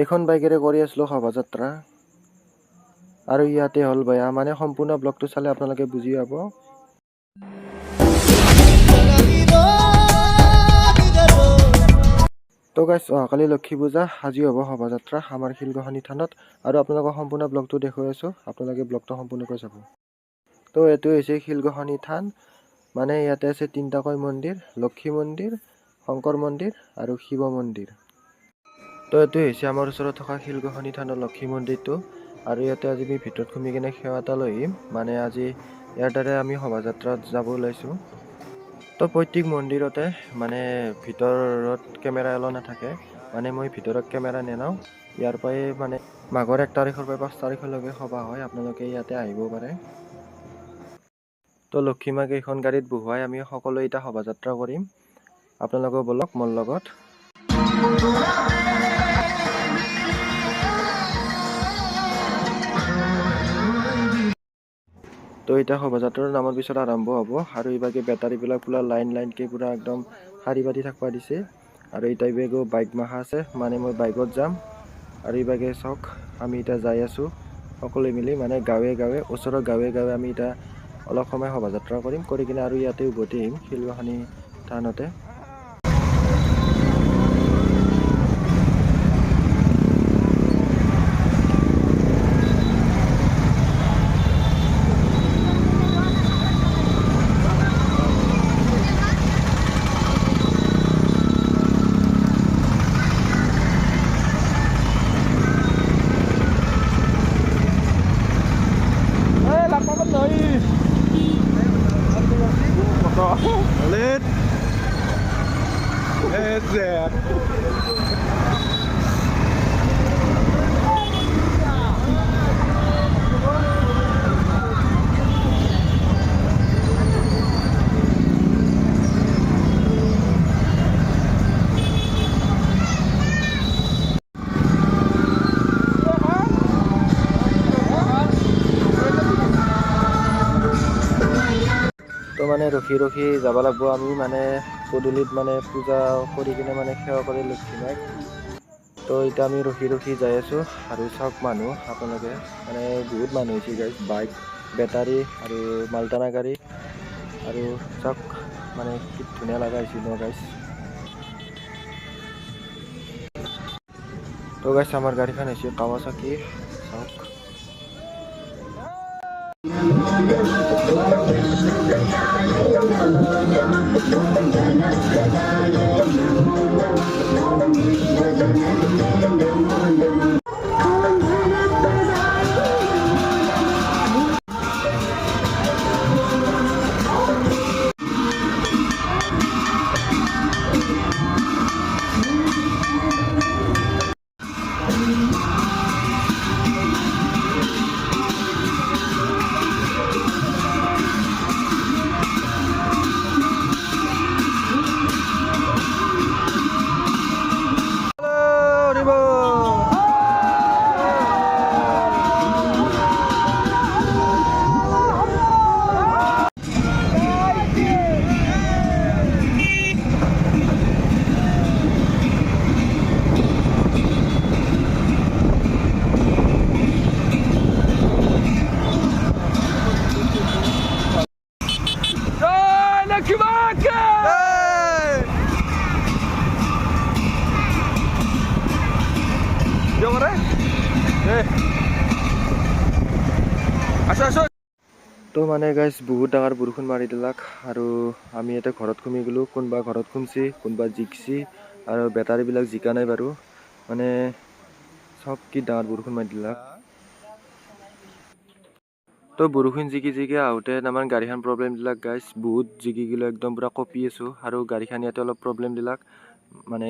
এইখন বাইকেৰে কৰি আছিলোঁ শোভাযাত্ৰা আৰু ইয়াতে হ'ল বেয়া মানে সম্পূৰ্ণ ব্লগটো চালে আপোনালোকে বুজি পাব। তো গাইছ অহাকালি লক্ষী পূজা, আজি হ'ব শোভাযাত্ৰা আমাৰ শিলগঢ়নি থানত আৰু আপোনালোকক সম্পূৰ্ণ ব্লগটো দেখুৱাই আছোঁ, আপোনালোকে ব্লগটো সম্পূৰ্ণকৈ চাব। তো এইটো হৈছে শিলগঢ়নি থান, মানে ইয়াতে আছে তিনিটাকৈ মন্দিৰ, লক্ষী মন্দিৰ, শংকৰ মন্দিৰ আৰু শিৱ মন্দিৰ। তো এইটো হৈছে আমাৰ ওচৰত থকা শিলগঢ়নি থানৰ লক্ষী মন্দিৰটো আৰু ইয়াতে আজি আমি ভিতৰত সোমাই কিনে সেৱা এটা লৈ আহিম, মানে আজি ইয়াৰ দ্বাৰা আমি শোভাযাত্ৰাত যাব ওলাইছোঁ। তো প্ৰত্যেক মন্দিৰতে মানে ভিতৰত কেমেৰা এলাও নাথাকে, মানে মই ভিতৰত কেমেৰা নেনাওঁ। ইয়াৰ পৰাই মানে মাঘৰ 1 তাৰিখৰ পৰা 5 তাৰিখলৈকে সভা হয়, আপোনালোকে ইয়াতে আহিব পাৰে। তো লক্ষী মাক এইখন গাড়ীত বহুৱাই আমি সকলোৱে এতিয়া শোভাযাত্ৰা কৰিম, আপোনালোকে বলক মোৰ লগত। তো এতিয়া শোভাযাত্ৰাৰ নামৰ পিছত আৰম্ভ হ'ব আৰু এইভাগে বেটাৰীবিলাক পুৰা লাইনকৈ পুৰা একদম শাৰী পাতি থাকিব দিছে আৰু এতিয়া এইভাগে বাইক মাখা আছে, মানে মই বাইকত যাম আৰু এইভাগে চাওক আমি এতিয়া যাই আছোঁ সকলোৱে মিলি, মানে গাঁৱে গাঁৱে ওচৰৰ গাঁৱে গাঁৱে আমি এতিয়া অলপ সময় শোভাযাত্ৰা কৰিম, কৰি কিনে আৰু ইয়াতে উভতি আহিম শিলগঢ়নি থানতে। তো মানে ৰখি ৰখি যাব লাগিব আমি, মানে পদূলিত মানে পূজা কৰি কিনে মানে সেৱা কৰি লক্ষী মাক। তো এতিয়া আমি ৰখি ৰখি যাই আছোঁ আৰু চাওক মানুহ আপোনালোকে, মানে বহুত মানুহ হৈছে গাইজ, বাইক, বেটাৰী আৰু মালটানা গাড়ী আৰু চাওক মানে কি ধুনীয়া লগা হৈছে ন গাইজ। তো গাইজ আমাৰ গাড়ীখন হৈছে কাৱাচাকি, চাওক। তো মানে গাইজ বহুত ডাঙৰ বৰষুণ মাৰি দিলাক আৰু আমি ইয়াতে ঘৰত সোমাই গ'লোঁ, কোনোবা ঘৰত সোমছি, কোনোবা জিকছি আৰু বেটাৰীবিলাক জিকা নাই বাৰু, মানে চব কি ডাঙৰ বৰষুণ মাৰি দিলাক। তো বৰষুণ জিকি জিকি আহোঁতে আমাৰ গাড়ীখন প্ৰব্লেম দিলাক গাইজ, বহুত জিকি গ'লোঁ, একদম পূৰা কঁপি আছোঁ আৰু গাড়ীখন ইয়াতে অলপ প্ৰব্লেম দিলাক, মানে